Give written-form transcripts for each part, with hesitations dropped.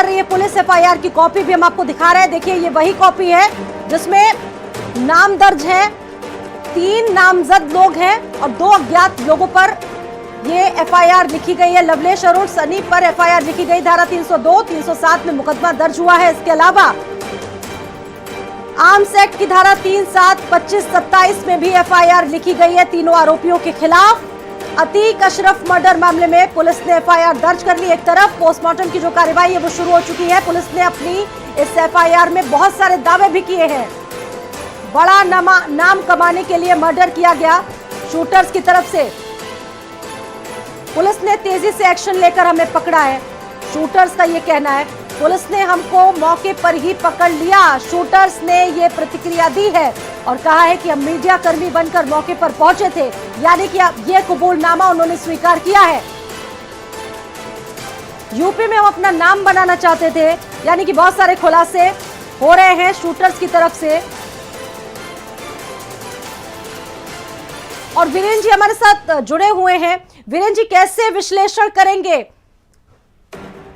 कर रही है पुलिस। एफआईआर की कॉपी भी हम आपको दिखा रहे हैं। देखिए ये वही कॉपी है जिसमें नाम दर्ज है, 3 नामजद लोग हैं और 2 अज्ञात लोगों पर ये एफआईआर लिखी गई है। लवलेश अरुण सनी पर एफआईआर लिखी गई, धारा 302, 307 में मुकदमा दर्ज हुआ है। इसके अलावा आर्म्स एक्ट की धारा 3, 7, 25, 27 में भी एफआईआर लिखी गई है तीनों आरोपियों के खिलाफ। अतीक अशरफ मर्डर मामले में पुलिस ने एफआईआर दर्ज कर ली। एक तरफ पोस्टमार्टम की जो कार्रवाई है वो शुरू हो चुकी है। पुलिस ने अपनी इस एफआईआर में बहुत सारे दावे भी किए हैं। बड़ा नाम कमाने के लिए मर्डर किया गया शूटर्स की तरफ से। पुलिस ने तेजी से एक्शन लेकर हमें पकड़ा है, शूटर्स का ये कहना है। पुलिस ने हमको मौके पर ही पकड़ लिया, शूटर्स ने ये प्रतिक्रिया दी है और कहा है कि हम मीडिया कर्मी बनकर मौके पर पहुंचे थे, यानी कि ये कबूलनामा उन्होंने स्वीकार किया है। यूपी में हम अपना नाम बनाना चाहते थे, यानी कि बहुत सारे खुलासे हो रहे हैं शूटर्स की तरफ से। और वीरेंद्र जी हमारे साथ जुड़े हुए हैं। वीरेंद्र जी, कैसे विश्लेषण करेंगे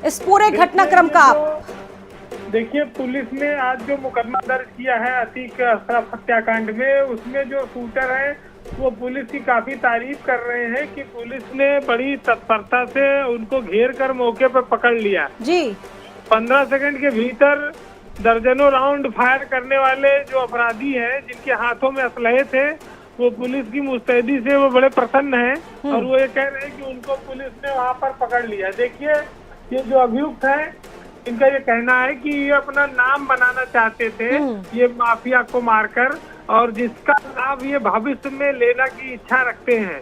इस पूरे घटनाक्रम का? देखिए, पुलिस ने आज जो मुकदमा दर्ज किया है अतीक अशरफ हत्याकांड में, उसमें जो शूटर है वो पुलिस की काफी तारीफ कर रहे हैं कि पुलिस ने बड़ी तत्परता से उनको घेर कर मौके पर पकड़ लिया जी। 15 सेकंड के भीतर दर्जनों राउंड फायर करने वाले जो अपराधी हैं, जिनके हाथों में असलहे थे, वो पुलिस की मुस्तैदी से वो बड़े प्रसन्न हैं और वो ये कह रहे हैं कि उनको पुलिस ने वहाँ पर पकड़ लिया। देखिए, ये जो अभियुक्त है इनका ये कहना है कि ये अपना नाम बनाना चाहते थे ये माफिया को मारकर, और जिसका लाभ ये भविष्य में लेना की इच्छा रखते हैं।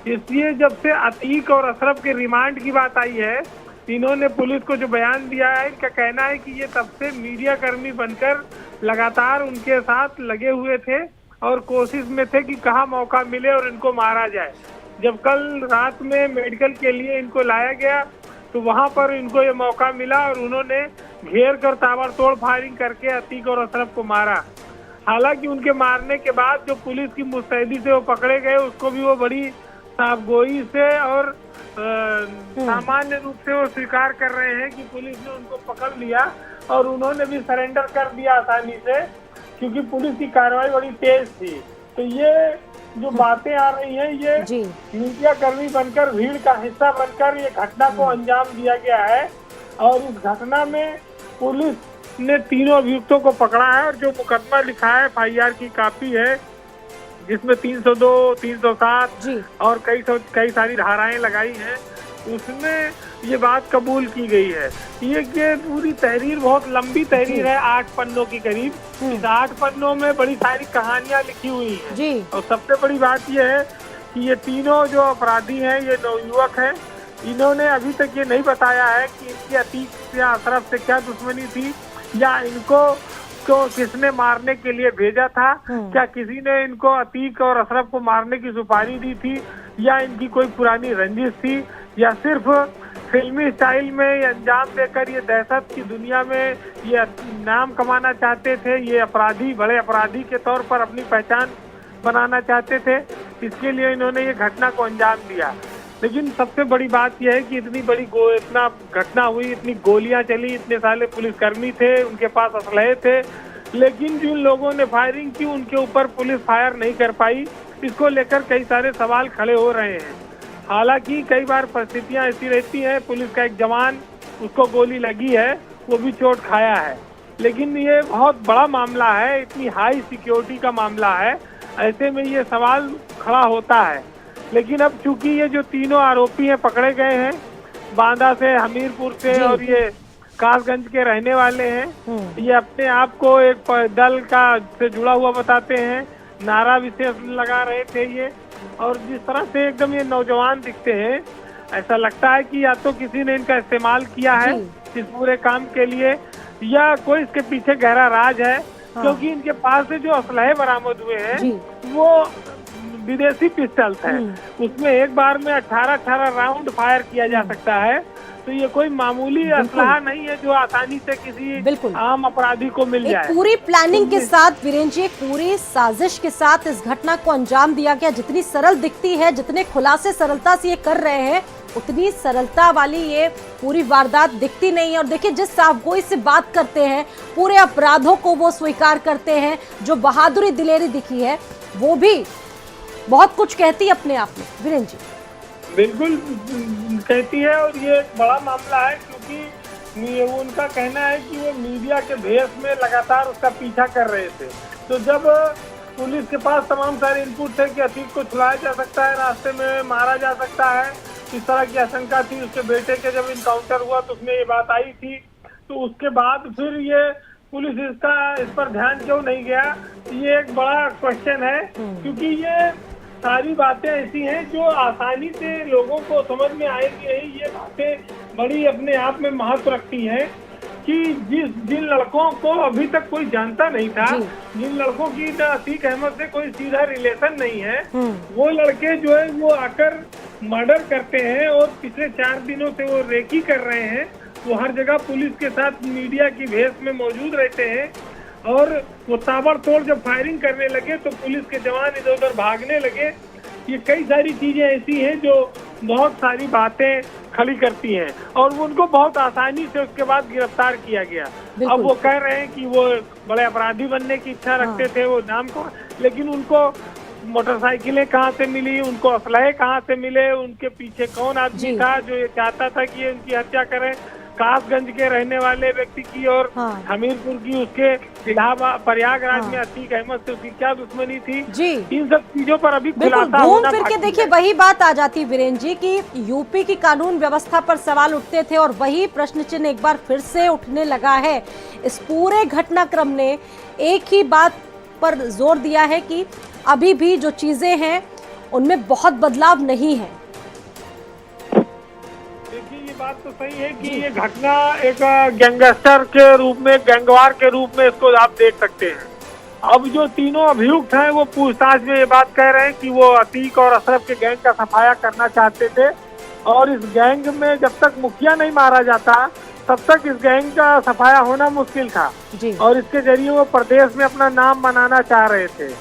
इसलिए जब से अतीक और अशरफ के रिमांड की बात आई है, इन्होंने पुलिस को जो बयान दिया है, इनका कहना है कि ये तब से मीडिया कर्मी बनकर लगातार उनके साथ लगे हुए थे और कोशिश में थे कि कहाँ मौका मिले और इनको मारा जाए। जब कल रात में मेडिकल के लिए इनको लाया गया तो वहां पर इनको ये मौका मिला और उन्होंने घेर कर ताबड़तोड़ फायरिंग करके अतीक और अशरफ को मारा। हालांकि उनके मारने के बाद जो पुलिस की मुस्तैदी से वो पकड़े गए, उसको भी वो बड़ी साफगोई से और सामान्य रूप से वो स्वीकार कर रहे हैं कि पुलिस ने उनको पकड़ लिया और उन्होंने भी सरेंडर कर दिया आसानी से, क्योंकि पुलिस की कार्रवाई बड़ी तेज थी। तो ये जो बातें आ रही हैं, ये मीडिया कर्मी बनकर, भीड़ का हिस्सा बनकर ये घटना को अंजाम दिया गया है। और इस घटना में पुलिस ने तीनों अभियुक्तों को पकड़ा है और जो मुकदमा लिखा है एफआईआर की कॉपी है, जिसमें 302, 307 और कई सारी धाराएं लगाई हैं, उसमें ये बात कबूल की गई है। ये पूरी तहरीर बहुत लंबी तहरीर है, 8 पन्नों की करीब। इस 8 पन्नों में बड़ी सारी कहानियां लिखी हुई हैं। और सबसे बड़ी बात ये है कि ये तीनों जो अपराधी हैं, ये नवयुवक हैं। इन्होंने अभी तक ये नहीं बताया है कि इनकी अतीक या अशरफ से क्या दुश्मनी थी, या इनको किसने मारने के लिए भेजा था, क्या किसी ने इनको अतीक और अशरफ को मारने की सुपारी दी थी, या इनकी कोई पुरानी रंजिश थी, या सिर्फ फिल्मी स्टाइल में ये अंजाम देकर ये दहशत की दुनिया में ये नाम कमाना चाहते थे। ये अपराधी बड़े अपराधी के तौर पर अपनी पहचान बनाना चाहते थे, इसके लिए इन्होंने ये घटना को अंजाम दिया। लेकिन सबसे बड़ी बात यह है कि इतना घटना हुई, इतनी गोलियां चली, इतने सारे पुलिसकर्मी थे, उनके पास असलहे थे, लेकिन जिन लोगों ने फायरिंग की उनके ऊपर पुलिस फायर नहीं कर पाई। इसको लेकर कई सारे सवाल खड़े हो रहे हैं। हालांकि कई बार परिस्थितियां ऐसी रहती हैं, पुलिस का एक जवान, उसको गोली लगी है, वो भी चोट खाया है, लेकिन ये बहुत बड़ा मामला है, इतनी हाई सिक्योरिटी का मामला है, ऐसे में ये सवाल खड़ा होता है। लेकिन अब चूंकि ये जो तीनों आरोपी हैं पकड़े गए हैं, बांदा से, हमीरपुर से और ये कासगंज के रहने वाले हैं, ये अपने आप को एक दल का से जुड़ा हुआ बताते हैं, नारा विशेष लगा रहे थे ये, और जिस तरह से एकदम ये नौजवान दिखते हैं, ऐसा लगता है कि या तो किसी ने इनका इस्तेमाल किया है इस पूरे काम के लिए, या कोई इसके पीछे गहरा राज है। क्योंकि इनके पास से जो असलहे बरामद हुए हैं वो विदेशी पिस्टल्स हैं, उसमें एक बार में 18 राउंड फायर किया जा सकता है। तो ये कोई मामूली असलहा नहीं है जो आसानी से किसी आम अपराधी को मिल जाए। पूरी प्लानिंग के साथ वीरेंद्र जी, पूरी साजिश के साथ इस घटना को अंजाम दिया गया। जितनी सरल दिखती है, जितने खुलासे सरलता से ये कर रहे हैं, उतनी सरलता वाली ये पूरी वारदात दिखती नहीं है। और देखिए जिस साफगोई से बात करते हैं, पूरे अपराधों को वो स्वीकार करते हैं, जो बहादुरी दिलेरी दिखी है वो भी बहुत कुछ कहती है अपने आप में। वीरेंद्र जी बिल्कुल कहती है, और ये एक बड़ा मामला है क्योंकि वो उनका कहना है कि वो मीडिया के भेष में लगातार उसका पीछा कर रहे थे। तो जब पुलिस के पास तमाम सारे इनपुट थे कि अतीक को छुड़ाया जा सकता है, रास्ते में मारा जा सकता है, इस तरह की आशंका थी। उसके बेटे के जब इनकाउंटर हुआ तो उसमें ये बात आई थी। तो उसके बाद फिर ये पुलिस इस पर ध्यान क्यों नहीं गया, ये एक बड़ा क्वेश्चन है। क्योंकि ये सारी बातें ऐसी हैं जो आसानी से लोगों को समझ में आएगी नहीं। ये बातें बड़ी अपने आप में महत्व रखती हैं कि जिन लड़कों को अभी तक कोई जानता नहीं था, जिन लड़कों की अतीक अहमद से कोई सीधा रिलेशन नहीं है, वो लड़के जो है वो आकर मर्डर करते हैं और पिछले 4 दिनों से वो रेकी कर रहे हैं। वो हर जगह पुलिस के साथ मीडिया की भेष में मौजूद रहते हैं, और वो ताबड़तोड़ जब फायरिंग करने लगे तो पुलिस के जवान इधर उधर भागने लगे। ये कई सारी चीजें ऐसी हैं जो बहुत सारी बातें खड़ी करती हैं, और उनको बहुत आसानी से उसके बाद गिरफ्तार किया गया। अब वो कह रहे हैं कि वो बड़े अपराधी बनने की इच्छा रखते थे, वो नाम को, लेकिन उनको मोटरसाइकिलें कहाँ से मिली, उनको असलहे कहाँ से मिले, उनके पीछे कौन आदमी था जो ये चाहता था कि ये उनकी हत्या करें। कासगंज के रहने वाले व्यक्ति की और हमीरपुर की उसके इलाहाबाद प्रयागराज में अतीक अहमद से उसकी क्या दुश्मनी थी जी। इन सब चीजों पर अभी खुलासा घूम फिर के देखिए वही बात आ जाती वीरेंद्र जी की यूपी की कानून व्यवस्था पर सवाल उठते थे, और वही प्रश्न चिन्ह एक बार फिर से उठने लगा है। इस पूरे घटनाक्रम ने एक ही बात पर जोर दिया है कि अभी भी जो चीजें हैं उनमें बहुत बदलाव नहीं है। बात तो सही है कि ये घटना एक गैंगस्टर के रूप में, गैंगवार के रूप में इसको आप देख सकते हैं। अब जो तीनों अभियुक्त हैं वो पूछताछ में ये बात कह रहे हैं कि वो अतीक और अशरफ के गैंग का सफाया करना चाहते थे, और इस गैंग में जब तक मुखिया नहीं मारा जाता तब तक इस गैंग का सफाया होना मुश्किल था जी। और इसके जरिए वो प्रदेश में अपना नाम बनाना चाह रहे थे।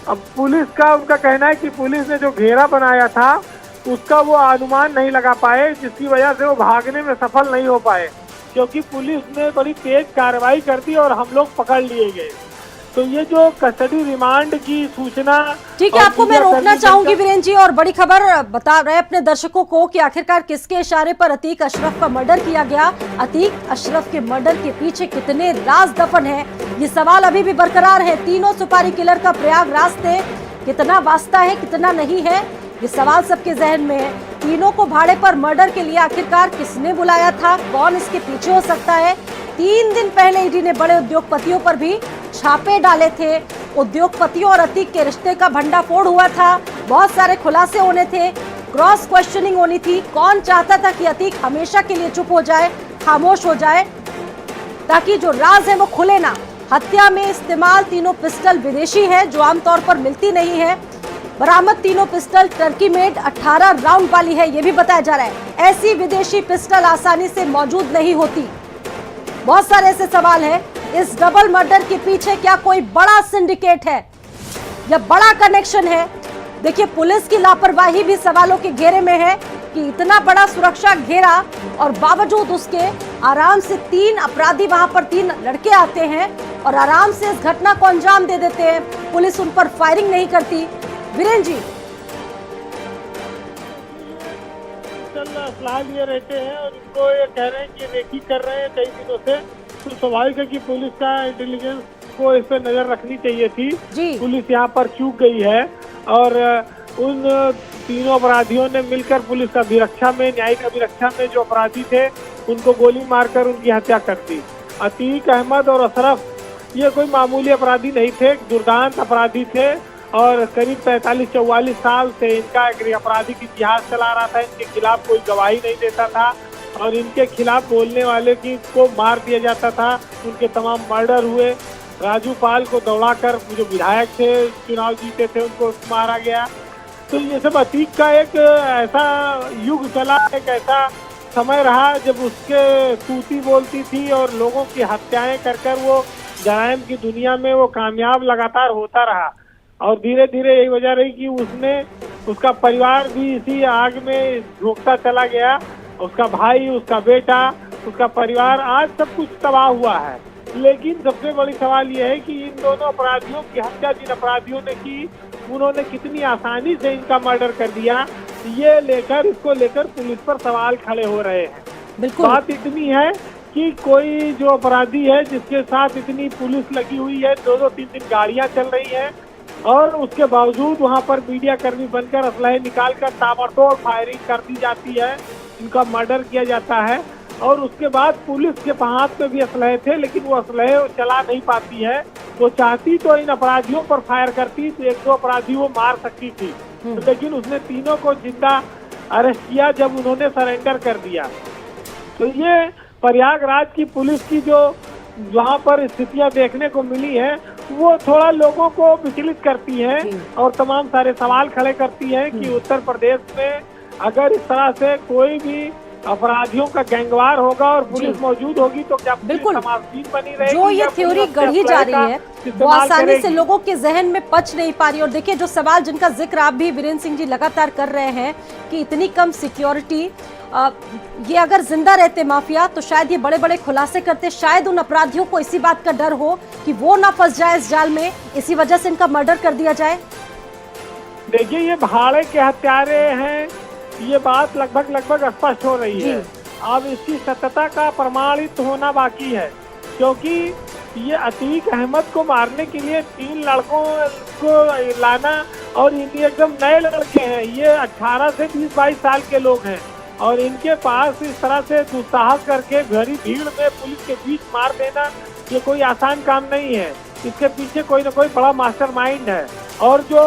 अब पुलिस का उनका कहना है कि पुलिस ने जो घेरा बनाया था उसका वो अनुमान नहीं लगा पाए, जिसकी वजह से वो भागने में सफल नहीं हो पाए, क्योंकि पुलिस ने बड़ी तेज कार्रवाई कर दी और हम लोग पकड़ लिए गए। तो ये जो कस्टडी रिमांड की सूचना, ठीक है, आपको मैं रोकना चाहूंगी वीरेंद्र जी, और बड़ी खबर बता रहे अपने दर्शकों को कि आखिरकार किसके इशारे पर अतीक अशरफ का मर्डर किया गया। अतीक अशरफ के मर्डर के पीछे कितने राज दफन है, ये सवाल अभी भी बरकरार है। तीनों सुपारी किलर का प्रयागराज से कितना वास्ता है, कितना नहीं है, ये सवाल सबके जहन में है। तीनों को भाड़े पर मर्डर के लिए आखिरकार किसने बुलाया था, कौन इसके पीछे हो सकता है। 3 दिन पहले ईडी ने बड़े उद्योगपतियों पर भी छापे डाले थे। उद्योगपतियों और अतीक के रिश्ते का भंडाफोड़ हुआ था, बहुत सारे खुलासे होने थे, क्रॉस क्वेश्चनिंग होनी थी। कौन चाहता था कि अतीक हमेशा के लिए चुप हो जाए, खामोश हो जाए, ताकि जो राज है वो खुले ना। हत्या में इस्तेमाल तीनों पिस्टल विदेशी है जो आमतौर पर मिलती नहीं है। बरामद तीनों पिस्टल टर्की मेड 18 राउंड वाली है, यह भी बताया जा रहा है। ऐसी विदेशी पिस्टल आसानी से मौजूद नहीं होती। बहुत सारे ऐसे सवाल हैं। इस डबल मर्डर के पीछे क्या कोई बड़ा सिंडिकेट है या बड़ा कनेक्शन है? देखिए पुलिस की लापरवाही भी सवालों के घेरे में है कि इतना बड़ा सुरक्षा घेरा और बावजूद उसके आराम से 3 अपराधी, वहां पर 3 लड़के आते हैं और आराम से इस घटना को अंजाम दे देते हैं। पुलिस उन पर फायरिंग नहीं करती। वीरेंद्र जी सलाह लिए रहते हैं और इनको ये कह रहे हैं कि रेकी कर रहे हैं कई दिनों से, तो स्वाभाविक है कि पुलिस का इंटेलिजेंस को इस पर नजर रखनी चाहिए थी। पुलिस यहाँ पर चूक गई है और उन तीनों अपराधियों ने मिलकर पुलिस का अभिरक्षा में, न्यायिक अभिरक्षा में जो अपराधी थे उनको गोली मारकर उनकी हत्या कर दी। अतीक अहमद और अशरफ ये कोई मामूली अपराधी नहीं थे, दुर्दांत अपराधी थे और करीब 45-44 साल से इनका एक आपराधिक इतिहास चला रहा था। इनके खिलाफ कोई गवाही नहीं देता था और इनके खिलाफ बोलने वाले की को मार दिया जाता था। उनके तमाम मर्डर हुए। राजू पाल को दौड़ाकर जो विधायक थे, चुनाव जीते थे, उनको मारा गया। तो ये सब अतीक का एक ऐसा युग चला, एक ऐसा समय रहा जब उसके तूती बोलती थी और लोगों की हत्याएं कर कर वो जराइम की दुनिया में वो कामयाब लगातार होता रहा। और धीरे धीरे यही वजह रही कि उसने उसका परिवार भी इसी आग में झोंकता चला गया। उसका भाई, उसका बेटा, उसका परिवार, आज सब कुछ तबाह हुआ है। लेकिन सबसे बड़ी सवाल यह है कि इन दोनों अपराधियों की हत्या जिन अपराधियों ने की, उन्होंने कितनी आसानी से इनका मर्डर कर दिया, इसको लेकर पुलिस पर सवाल खड़े हो रहे हैं। बिल्कुल। बात इतनी है कि कोई जो अपराधी है जिसके साथ इतनी पुलिस लगी हुई है, 2-3 गाड़ियां चल रही हैं, और उसके बावजूद वहां पर मीडिया कर्मी बनकर असलहे निकालकर ताबड़तोड़ फायरिंग कर दी जाती है, इनका मर्डर किया जाता है। और उसके बाद पुलिस के हाथ में भी असलहे थे, लेकिन वो असलहे चला नहीं पाती है। वो चाहती तो इन अपराधियों पर फायर करती, तो 1-2 अपराधी वो मार सकती थी, लेकिन उसने तीनों को जिंदा अरेस्ट किया जब उन्होंने सरेंडर कर दिया। तो ये प्रयागराज की पुलिस की जो वहाँ पर स्थितियां देखने को मिली है, वो थोड़ा लोगों को विचलित करती है और तमाम सारे सवाल खड़े करती है कि उत्तर प्रदेश में अगर इस तरह से कोई भी अपराधियों का गैंगवार होगा और पुलिस मौजूद होगी तो क्या बिल्कुल समाजीन बनी रहेगी? जो ये थ्योरी गढ़ी जा रही है वो आसानी से लोगों के जहन में पच नहीं पा रही। और देखिए, जो सवाल जिनका जिक्र आप भी वीरेंद्र सिंह जी लगातार कर रहे हैं कि इतनी कम सिक्योरिटी, ये अगर जिंदा रहते माफिया तो शायद ये बड़े बड़े खुलासे करते, शायद उन अपराधियों को इसी बात का डर हो कि वो ना फंस जाए इस जाल में, इसी वजह से इनका मर्डर कर दिया जाए। देखिए, ये भाड़े के हत्यारे हैं, ये बात लगभग स्पष्ट हो रही है। अब इसकी सत्यता का प्रमाणित होना बाकी है, क्योंकि ये अतीक अहमद को मारने के लिए 3 लड़कों को लाना, और ये एकदम नए लड़के हैं, ये 18 से 20-22 साल के लोग हैं, और इनके पास इस तरह से दुस्साहस करके भरी भीड़ में पुलिस के बीच मार देना, ये कोई आसान काम नहीं है। इसके पीछे कोई न कोई बड़ा मास्टरमाइंड है। और जो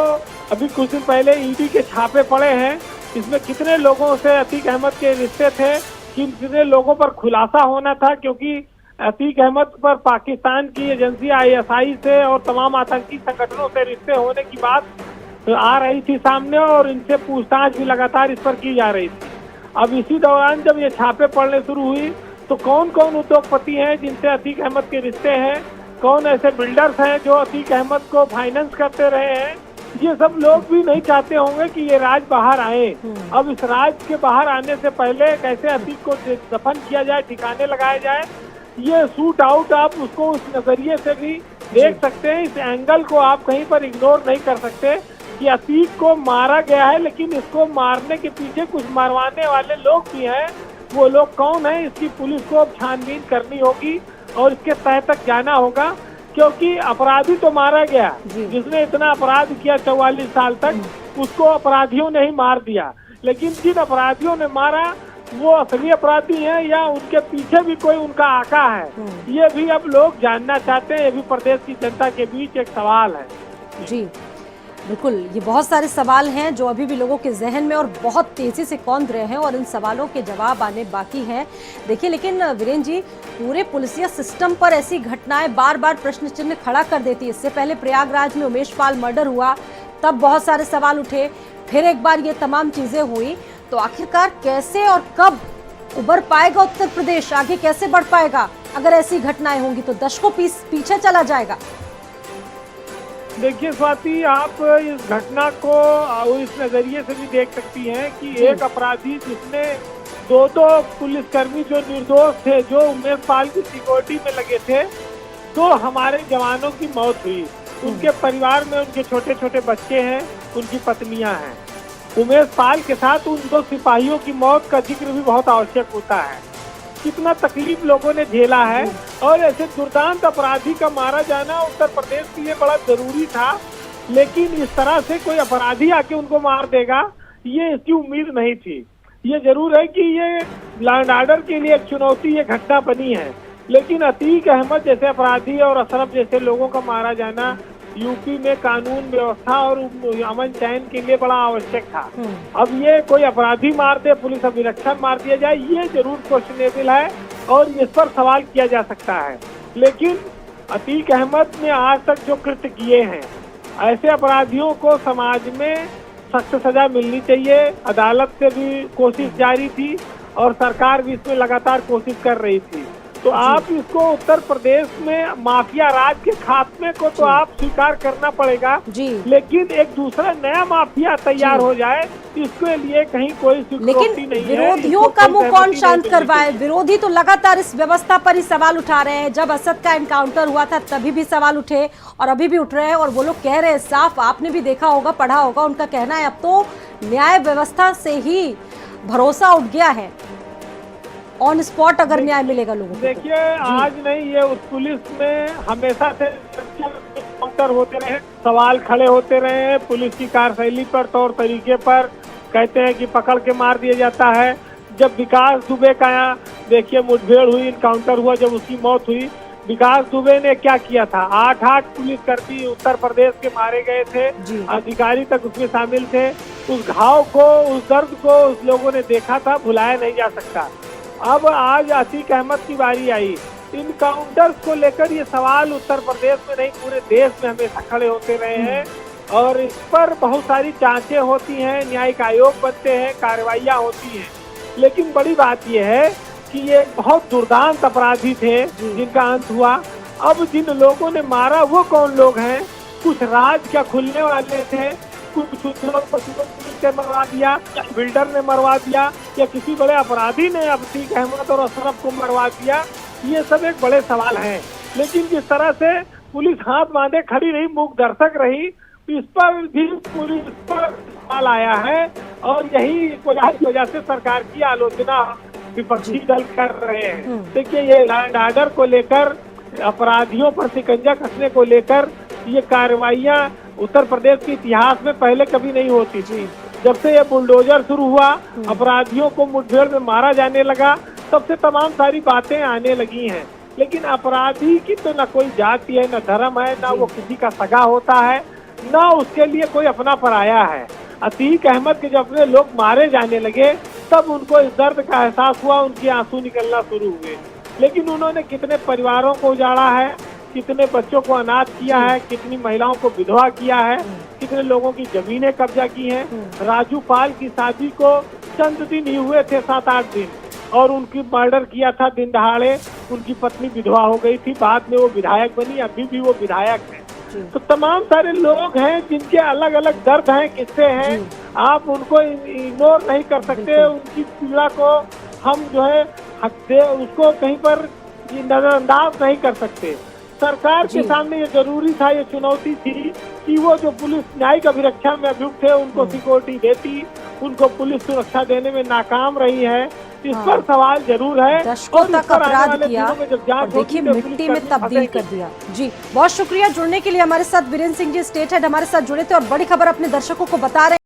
अभी कुछ दिन पहले ईडी के छापे पड़े हैं, इसमें कितने लोगों से अतीक अहमद के रिश्ते थे, कितने लोगों पर खुलासा होना था, क्योंकि अतीक अहमद पर पाकिस्तान की एजेंसी ISI से और तमाम आतंकी संगठनों से रिश्ते होने की बात आ रही थी सामने, और इनसे पूछताछ भी लगातार इस पर की जा रही थी। अब इसी दौरान जब ये छापे पड़ने शुरू हुई तो कौन कौन उद्योगपति हैं जिनसे अतीक अहमद के रिश्ते हैं, कौन ऐसे बिल्डर्स हैं जो अतीक अहमद को फाइनेंस करते रहे हैं, ये सब लोग भी नहीं चाहते होंगे कि ये राज बाहर आए। अब इस राज के बाहर आने से पहले कैसे अतीक को दफन किया जाए, ठिकाने लगाया जाए, ये शूट आउट आप उसको उस नजरिए से भी देख सकते हैं। इस एंगल को आप कहीं पर इग्नोर नहीं कर सकते कि अतीक को मारा गया है, लेकिन इसको मारने के पीछे कुछ मरवाने वाले लोग भी हैं। वो लोग कौन है, इसकी पुलिस को अब छानबीन करनी होगी और इसके तह तक जाना होगा, क्योंकि अपराधी तो मारा गया, जिसने इतना अपराध किया 44 साल तक, उसको अपराधियों ने ही मार दिया। लेकिन जिन अपराधियों ने मारा वो असली अपराधी हैं या उनके पीछे भी कोई उनका आका है, ये भी अब लोग जानना चाहते हैं। ये भी प्रदेश की जनता के बीच एक सवाल है। जी बिल्कुल, ये बहुत सारे सवाल हैं जो अभी भी लोगों के जहन में और बहुत तेजी से कौंध रहे हैं, और इन सवालों के जवाब आने बाकी हैं। देखिए, लेकिन वीरेंद्र जी, पूरे पुलिसिया सिस्टम पर ऐसी घटनाएं बार बार प्रश्न चिन्ह खड़ा कर देती है। इससे पहले प्रयागराज में उमेश पाल मर्डर हुआ, तब बहुत सारे सवाल उठे, फिर एक बार ये तमाम चीजें हुई, तो आखिरकार कैसे और कब उबर पाएगा उत्तर प्रदेश, आगे कैसे बढ़ पाएगा? अगर ऐसी घटनाएं होंगी तो दशकों पीछे चला जाएगा। देखिए स्वाति, आप इस घटना को इस नजरिए से भी देख सकती हैं कि एक अपराधी जिसने 2 पुलिसकर्मी जो निर्दोष थे, जो उमेश पाल की सिक्योरिटी में लगे थे, तो हमारे जवानों की मौत हुई। उनके परिवार में उनके छोटे छोटे बच्चे हैं, उनकी पत्नियां हैं। उमेश पाल के साथ उन 2 सिपाहियों की मौत का जिक्र भी बहुत आवश्यक होता है। कितना तकलीफ लोगों ने झेला है, और ऐसे दुर्दांत अपराधी का मारा जाना उत्तर प्रदेश के लिए बड़ा जरूरी था। लेकिन इस तरह से कोई अपराधी आके उनको मार देगा, ये इसकी उम्मीद नहीं थी। ये जरूर है कि ये लॉ एंड ऑर्डर के लिए एक चुनौती, ये घटना बनी है, लेकिन अतीक अहमद जैसे अपराधी और अशरफ जैसे लोगों का मारा जाना यूपी में कानून व्यवस्था और अमन चैन के लिए बड़ा आवश्यक था। अब ये कोई अपराधी मार दे, पुलिस अभिरक्षक मार दिया जाए, ये जरूर क्वेश्चनेबल है और इस पर सवाल किया जा सकता है। लेकिन अतीक अहमद ने आज तक जो कृत्य किए हैं, ऐसे अपराधियों को समाज में सख्त सजा मिलनी चाहिए। अदालत से भी कोशिश जारी थी और सरकार भी इसमें लगातार कोशिश कर रही थी। तो आप इसको उत्तर प्रदेश में माफिया राज के खात्मे को तो आप स्वीकार करना पड़ेगा जी। लेकिन एक दूसरा नया माफिया तैयार हो जाए इसके लिए कहीं कोई स्वीकृति नहीं है। विरोधियों का मुंह कौन शांत करवाए? विरोधी तो लगातार इस व्यवस्था पर ही सवाल उठा रहे हैं। जब असद का एनकाउंटर हुआ था तभी भी सवाल उठे और अभी भी उठ रहे हैं, और वो लोग कह रहे हैं साफ, आपने भी देखा होगा, पढ़ा होगा, उनका कहना है अब तो न्याय व्यवस्था से ही भरोसा उठ गया है, ऑन स्पॉट अगर न्याय मिलेगा लोगों को। देखिए आज नहीं, ये उस पुलिस में हमेशा से काउंटर होते रहे, सवाल खड़े होते रहे हैं पुलिस की कार्यशैली पर, तौर तरीके पर। कहते हैं कि पकड़ के मार दिया जाता है। जब विकास दुबे का यहाँ देखिए मुठभेड़ हुई, इनकाउंटर हुआ, जब उसकी मौत हुई, विकास दुबे ने क्या किया था? 8 पुलिसकर्मी उत्तर प्रदेश के मारे गए थे, अधिकारी तक उसमें शामिल थे। उस घाव को, उस दर्द को उस लोगों ने देखा था, भुलाया नहीं जा सकता। अब आज अतीक अहमद की बारी आई। इनकाउंटर्स को लेकर ये सवाल उत्तर प्रदेश में नहीं पूरे देश में हमेशा खड़े होते रहे हैं और इस पर बहुत सारी जांचें होती हैं, न्यायिक आयोग बनते हैं, कार्रवाइयाँ होती हैं। लेकिन बड़ी बात यह है कि ये बहुत दुर्दांत अपराधी थे जिनका अंत हुआ। अब जिन लोगों ने मारा वो कौन लोग हैं? कुछ राज क्या खुलने वाले थे, कुछ लोग ने मरवा दिया, बिल्डर ने मरवा दिया, या किसी बड़े अपराधी ने अतीक अहमद और अशरफ को मरवा दिया? ये सब एक बड़े सवाल हैं। लेकिन जिस तरह से पुलिस हाथ बांधे खड़ी रही, मूक दर्शक रही, इस पर भी पुलिस पर सवाल आया है और यही वजह से सरकार की आलोचना विपक्षी दल कर रहे हैं। देखिए ये लैंड ऑर्डर को लेकर, अपराधियों पर शिकंजा कसने को लेकर ये कार्रवाइयाँ उत्तर प्रदेश के इतिहास में पहले कभी नहीं होती थी। जब से ये बुलडोजर शुरू हुआ, अपराधियों को मुठभेड़ में मारा जाने लगा, तब से तमाम सारी बातें आने लगी हैं। लेकिन अपराधी की तो न कोई जाति है, न धर्म है, न वो किसी का सगा होता है, न उसके लिए कोई अपना पराया है। अतीक अहमद के जब अपने लोग मारे जाने लगे तब उनको इस दर्द का एहसास हुआ, उनके आंसू निकलना शुरू हुए। लेकिन उन्होंने कितने परिवारों को उजाड़ा है, कितने बच्चों को अनाथ किया है, कितनी महिलाओं को विधवा किया है, कितने लोगों की जमीनें कब्जा की हैं। राजू पाल की शादी को चंद दिन ही हुए थे, 7-8 दिन, और उनकी मर्डर किया था दिन दहाड़े। उनकी पत्नी विधवा हो गई थी, बाद में वो विधायक बनी, अभी भी वो विधायक है। तो तमाम सारे लोग हैं जिनके अलग अलग दर्द हैं, किस्से हैं, आप उनको इग्नोर नहीं कर सकते। उनकी पीड़ा को हम जो है उसको कहीं पर नजरअंदाज नहीं कर सकते। सरकार के सामने ये जरूरी था, ये चुनौती थी कि वो जो पुलिस न्यायिक अभिरक्षा में अभियुक्त थे उनको सिक्योरिटी देती, उनको पुलिस सुरक्षा देने में नाकाम रही है। इस पर सवाल जरूर है। दशकों तक अपराध किया और देखिए मिट्टी में तब्दील कर दिया। जी बहुत शुक्रिया जुड़ने के लिए हमारे साथ। वीरेंद्र सिंह जी स्टेट हेड हमारे साथ जुड़े थे और बड़ी खबर अपने दर्शकों को बता रहे हैं।